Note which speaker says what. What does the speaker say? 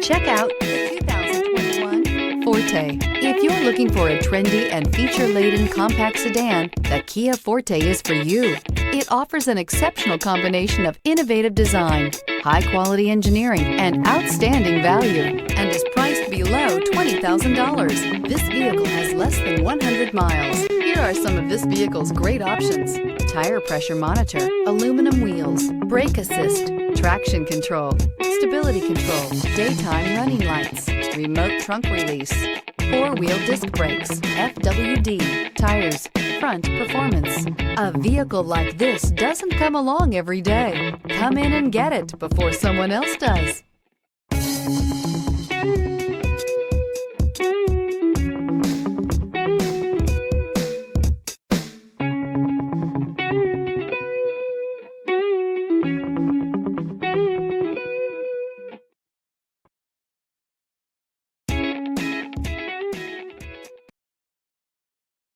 Speaker 1: Check out the 2021 Forte. If you're looking for a trendy and feature-laden compact sedan, the Kia Forte is for you. It offers an exceptional combination of innovative design, high-quality engineering, and outstanding value, and is priced below $20,000. This vehicle has less than 100 miles. Here are some of this vehicle's great options: tire pressure monitor, aluminum wheels, brake assist, traction control, stability control, daytime running lights, remote trunk release, four-wheel disc brakes, FWD, tires, front performance. A vehicle like this doesn't come along every day. Come in and get it before someone else does.